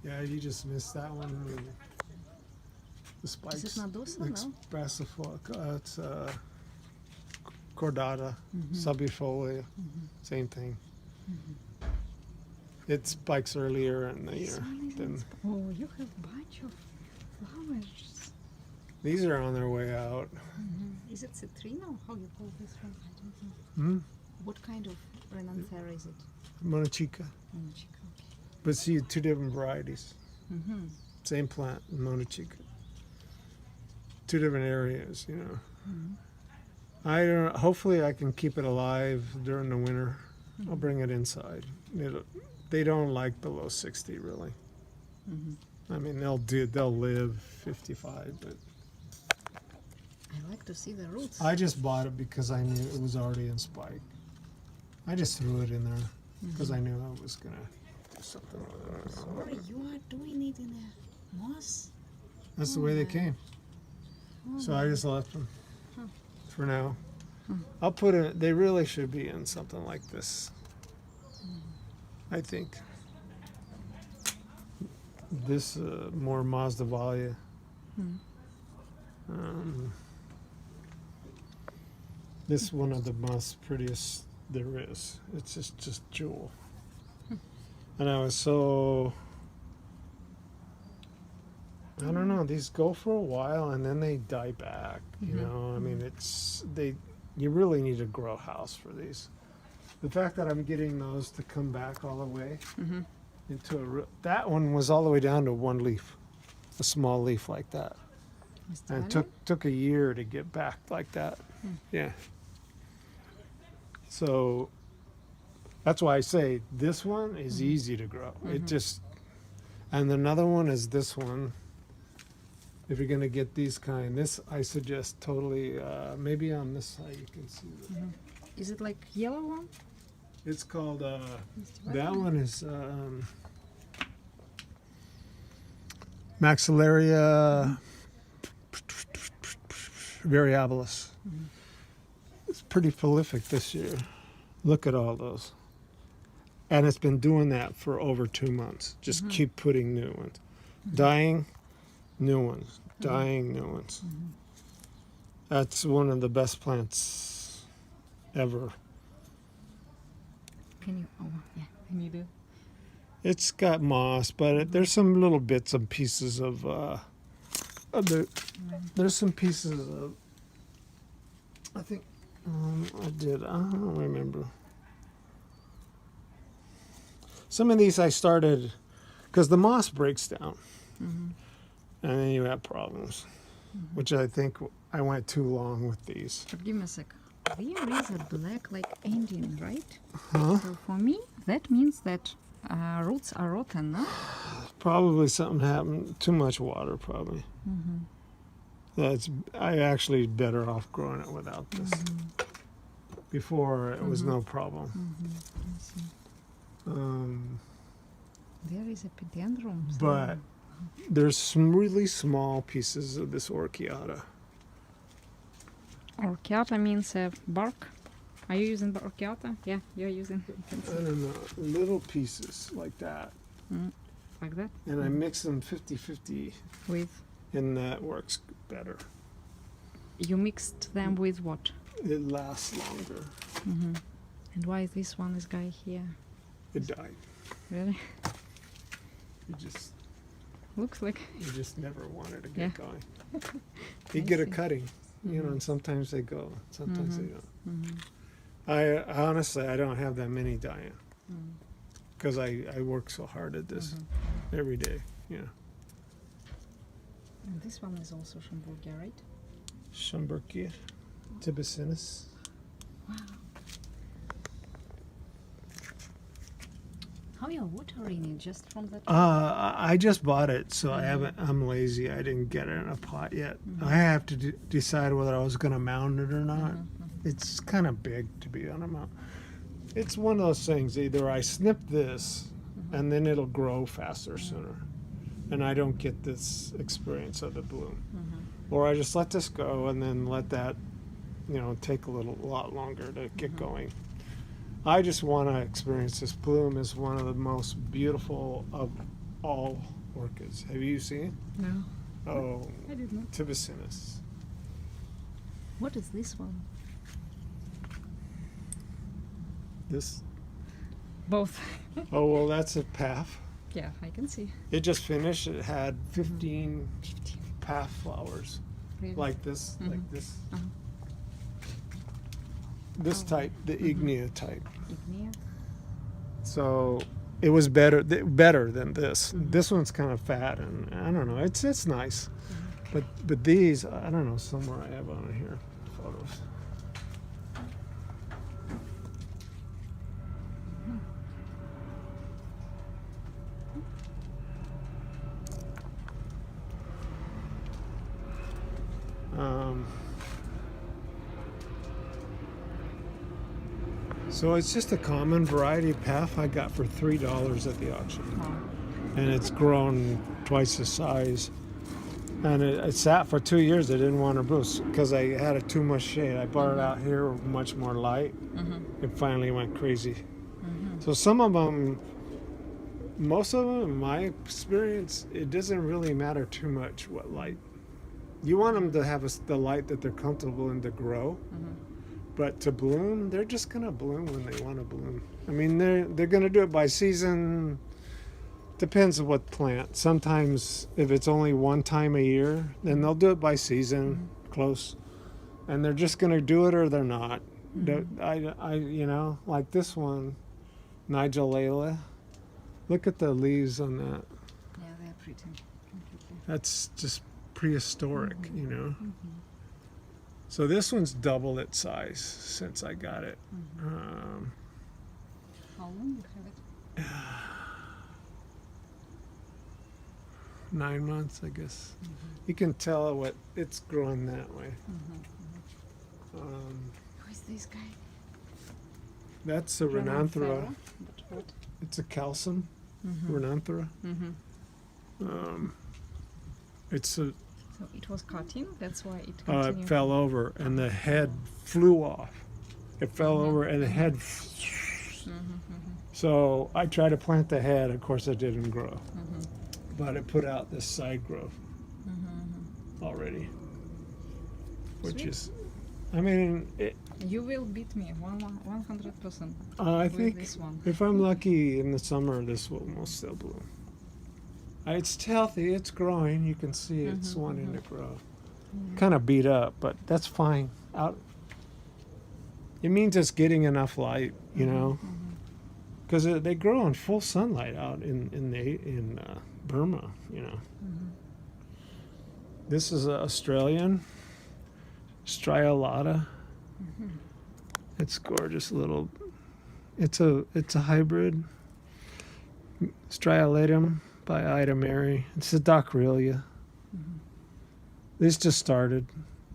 Yeah, you just missed that one. The spikes. Is it Nadosa? No. Expressive. It's cordata, subifolia. Same thing. It spikes earlier in the year. Oh, you have a bunch of flowers. These are on their way out. Is it citrino? How you call this one? I don't know. What kind of renanthera is it? Monachica. Monachica, okay. But see, two different varieties. Same plant, Monachica. Two different areas, you know. I don't. Hopefully, I can keep it alive during the winter. I'll bring it inside. They don't like below 60, really. I mean, they'll live 55, but I like to see the roots. I just bought it because I knew it was already in spike. I just threw it in there because I knew I was gonna do something with it. Sorry, you are doing it in a moss. That's the way they came. So I just left them for now. I'll put it. They really should be in something like this. I think this more Mazdavalia. This one of the most prettiest there is. It's just jewel. And I was so, I don't know, these go for a while and then they die back, you know. I mean, you really need a grow house for these. The fact that I'm getting those to come back all the way into that one was all the way down to one leaf, a small leaf like that. And it took a year to get back like that. Yeah. So that's why I say this one is easy to grow. It just, and another one is this one. If you're gonna get these kind, this I suggest totally. Maybe on this side you can see. Is it like yellow one? It's called. That one is Maxillaria variabilis. It's pretty prolific this year. Look at all those. And it's been doing that for over 2 months. Just keep putting new ones. Dying, new ones. Dying, new ones. That's one of the best plants ever. Can you do? It's got moss, but there's some little bits and pieces of there's some pieces of, I think, I don't remember. Some of these I started, because the moss breaks down, and then you have problems, which I think I went too long with these. But give me a sec. There is a black like ending, right? Huh? So for me, that means that roots are rotten, no? Probably something happened, too much water probably. I actually better off growing it without this. Before it was no problem. I see. There is epidendrum. But there's some really small pieces of this orchiata. Orchiata means bark. Are you using orchiata? Yeah, you're using. I don't know, little pieces like that. Like that? And I mix them 50-50, With? and that works better. You mixed them with what? It lasts longer. And why is this one, this guy here? It died. Really? It just Looks like. never wanted to get going. I You get a see. cutting, you know, and sometimes they go, sometimes they don't. I honestly, I don't have that many dying because I work so hard at this every day. Yeah. And this one is also Schomburgia, right? Schomburgia, Tibacinus. Wow. How you watering it? Just from the. I just bought it, so I haven't. I'm lazy. I didn't get it in a pot yet. I have to decide whether I was going to mount it or not. It's kind of big to be on a mount. It's one of those things. Either I snip this, and then it'll grow faster sooner, and I don't get this experience of the bloom, or I just let this go and then let that, you know, take a lot longer to get going. I just want to experience this bloom as one of the most beautiful of all orchids. Have you seen? No, Oh, I did not. Tibacinus. What is this one? This. Both. Oh, well, that's a path. Yeah, I can see. It just finished. It had 15 path flowers. Really? Like this, Mhm. like this. Uh-huh. This Oh. type, the Mhm. Ignea type. Ignea? So it was better than this. Mhm. This one's kind of fat, and I don't know. It's nice, Mhm. but these, I don't know. Somewhere I have on here photos. So it's just a common variety path I got for $3 at the auction, Oh. and it's grown twice the size. And it sat for 2 years. I didn't want to boost because I had it too much shade. I brought it out here with much more light. Mm-hmm. It finally went crazy. Mm-hmm. So some of them, most of them, in my experience, it doesn't really matter too much what light. You want them to have the light that they're comfortable in to grow. Mm-hmm. But to bloom, they're just gonna bloom when they want to bloom. I mean, they're gonna do it by season. Depends on what plant. Sometimes if it's only one time a year, then they'll do it by season, close, and they're just gonna do it or they're not. I you know, like this one, Nigel Layla. Look at the leaves on that. Yeah, they're pretty. Completely. That's just prehistoric, you know. Mm-hmm. So this one's double its size since I got it. Mm-hmm. How long you have it? 9 months, I guess. Mm-hmm. You can tell what it's growing that way. Mm-hmm. Who is this guy? That's a Renanthera. But what? It's a calcium Mm-hmm. Renanthera. Mm-hmm. It's a So it was cutting, that's why it continued. it fell over and the head flew off. It fell over and the head. Mm-hmm. Mm-hmm. So I tried to plant the head. Of course, it didn't grow, Mm-hmm. but it put out this side growth Mm-hmm. already, which Sweet. is, I mean, You will beat me 100%. I with think this one. if I'm lucky in the summer, this will still bloom. It's healthy. It's growing. You can see it's Mhm, wanting mhm. to grow. Yeah. Kind of beat up, but that's fine. It means it's getting enough light, you know, Mhm. because they grow in full sunlight out in Burma, you know. Mhm. This is an Australian striolata. Mhm. It's gorgeous little. It's a hybrid. Striolatum by Ida Mary. It's a Docrelia. Mhm. This just started.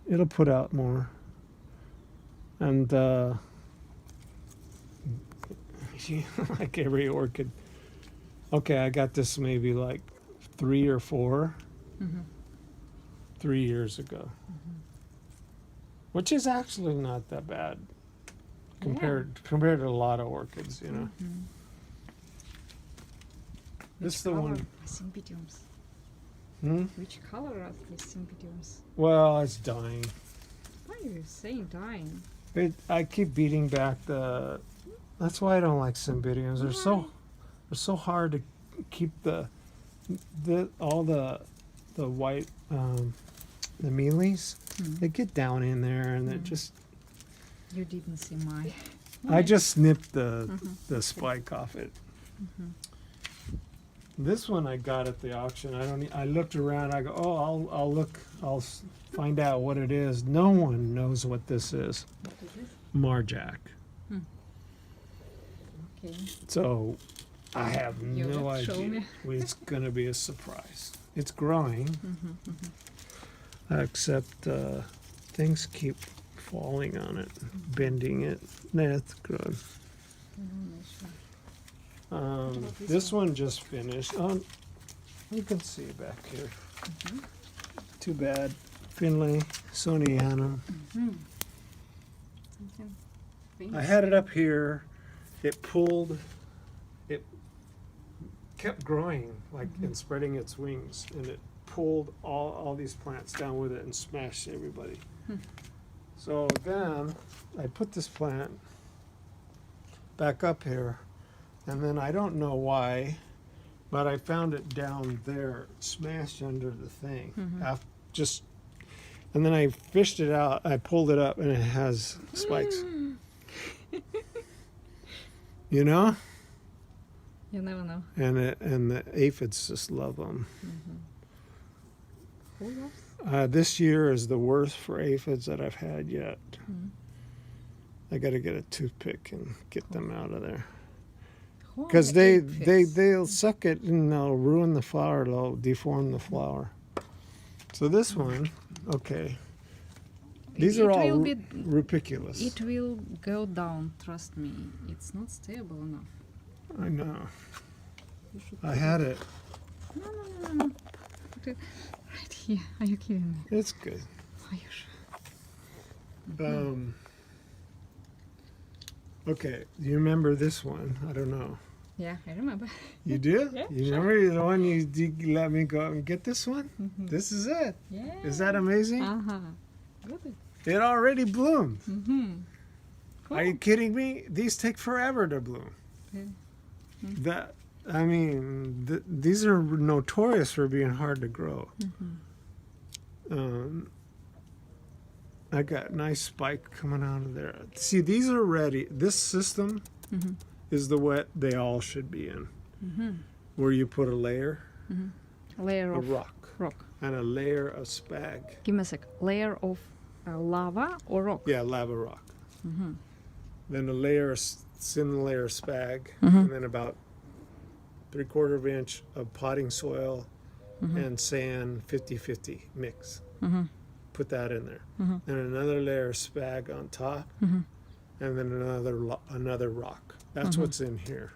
It'll put out more. And like every orchid. Okay, I got this maybe like 3 or 4, Mhm. 3 years ago. Which is actually not that bad compared to a lot of orchids, you know. Mhm. This Which is the color one. are Cymbidiums? Hmm? Which color are these Cymbidiums? Well, it's dying. Why are you saying dying? I keep beating back the. That's why I don't like Cymbidiums. They're so hard to keep all the white the mealies. Mhm. They get down in there and it Mhm. just. You didn't see my. I just snipped the Mhm. spike off it. Mhm. This one I got at the auction. I looked around. I go, oh, I'll look. Find out what it is. No one knows what this is. What is this? Marjack. Okay. So I have You no will show idea. me. It's gonna be a surprise. It's growing, Mhm. Mhm. except things keep falling on it, bending it. That's good. Mm, sure. Um, about this this one just finished. You can see back here. Mhm. Too bad. Finlay Sonianum. Mhm. Something famous. I had it up here. It pulled. It kept growing, like, and spreading its wings, and it pulled all these plants down with it and smashed everybody. So then I put this plant back up here, and then I don't know why, but I found it down there, smashed under the thing. And then I fished it out. I pulled it up, and it has spikes. You know, You never know. and the aphids just love them. Who loves? This year is the worst for aphids that I've had yet. I got to get a toothpick and get them out of there. Who are Because the they'll suck it and they'll ruin the flower. They'll deform the flower. So this one, okay. These are all rupiculus. It will go down, trust me. It's not stable enough. I know. You should I had it. No. Put it right here. Are you kidding me? It's good. Are you sure? Okay. Do you remember this one? I don't know. Yeah, I remember. You do? Yeah, You sure. remember the one you let me go out and get this one? This is it. Yeah. Is that amazing? Good. It already bloomed. Cool. Are you kidding me? These take forever to bloom. Yeah. These are notorious for being hard to grow. I got nice spike coming out of there. See, these are ready. This system is the way they all should be in. Where you put a layer, Layer a of rock, and a layer of spag. Give me a sec. Layer of lava or rock? Yeah, lava rock. Then a layer, thin layer of spag, and then about 3/4 of inch of potting soil and sand, 50-50 mix. Put that in there. And another layer of spag on top, and then another rock. That's what's in here.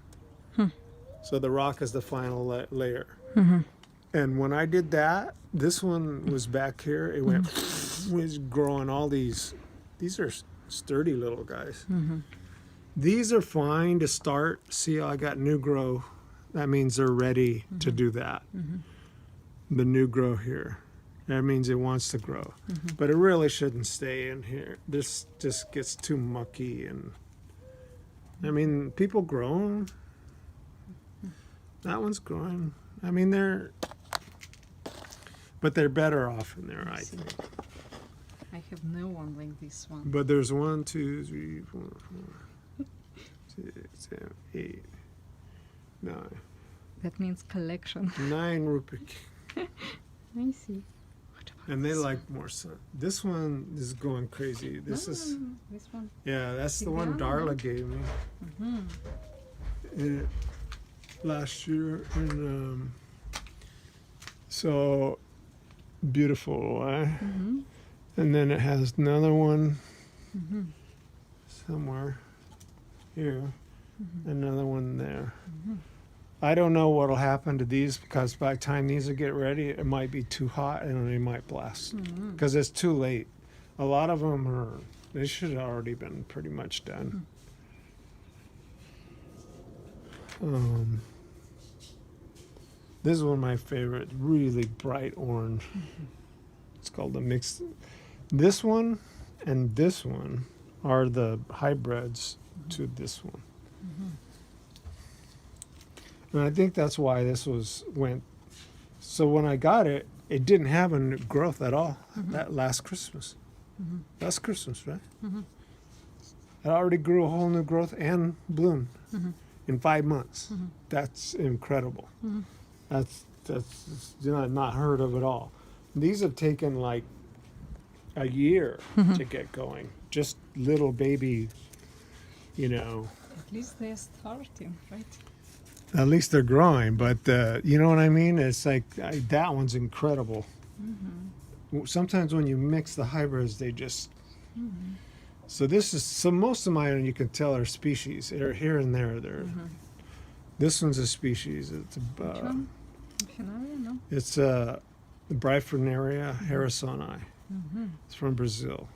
So the rock is the final layer. And when I did that, this one was back here. It went, was growing all these. These are sturdy little guys. These are fine to start. See, I got new grow. That means they're ready to do that. The new grow here. That means it wants to grow. But it really shouldn't stay in here. This just gets too mucky. And I mean, people grow 'em. That one's growing. I mean, but they're better off in there, I think. I have no one like this one. But there's 1, 2, 3, 4, 5, 6, 7, 8, 9. That means collection. 9 rupic. I see. What about And they this like more sun. This one is going crazy. This is, this one. yeah, that's the one Sigana. Darla gave me last year. And so beautiful, eh? And then it has another one somewhere here, another one there. I don't know what'll happen to these because by the time these will get ready, it might be too hot and they might blast because it's too late. A lot of them they should have already been pretty much done. This is one of my favorites, really bright orange. It's called the mixed. This one and this one are the hybrids to this one. And I think that's why this went. So when I got it, it didn't have a new growth at all. That last Christmas. Last Christmas, right? It already grew a whole new growth and bloomed in 5 months. That's incredible. That's not heard of at all. These have taken like a year to get going. Just little baby, At least they're starting, right? At least they're growing, but you know what I mean? It's like that one's incredible. Sometimes when you mix the hybrids, they just. So most of mine you can tell are species. They're here and there. This one's a species. It's Which one? No. It's Bryphonaria harrisoni. It's from Brazil.